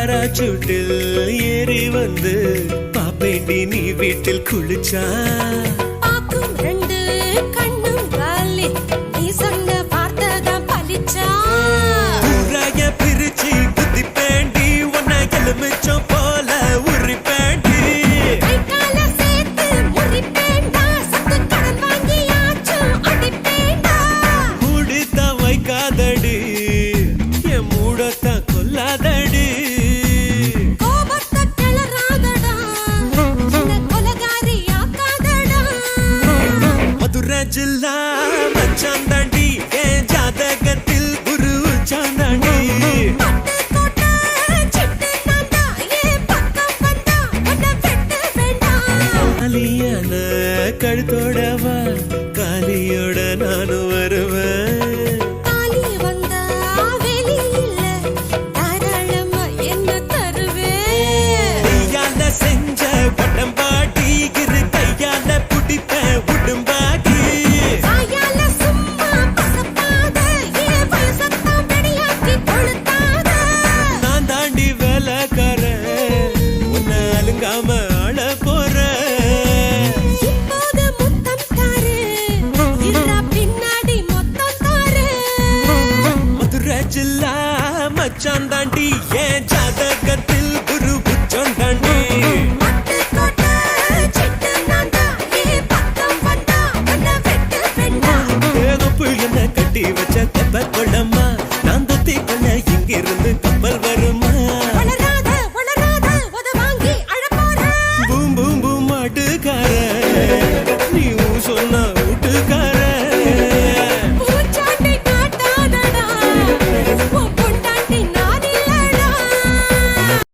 பாராசூட்டில் ஏறி வந்து பாப்பேண்டி நீ வீட்டில் குளிச்சா பாக்கும் ரெண்டு கண்ணும் காலி நீ சொன்ன வார்த்தை தான் பலிச்சா ஊராய பிரிச்சு குத்தி பேண்டி உன்னை எலுமிச்சம் போல உரி பேண்டி கை கால சேர்த்து முறிப்பேண்டா சத்து கடன் வாங்கியாச்சும் அடிப்பேண்டா மூடித்த வைக்காதடி என் மூடத்த கொல்லாதடி கோபத்தை கிளறாதடா என்ன கொலகாரி ஆக்காதடா மதுரை ஜில்லா மச்சான் தாண்டி என் ஜாதகத்தில் குரு சாந்தாண்டி பட்டு கோட்டை சிட்டு நான்டா ஏன் பக்கம் வந்தா உன்னை வெட்ட வேண்டாம் அலியான கழுத்தோட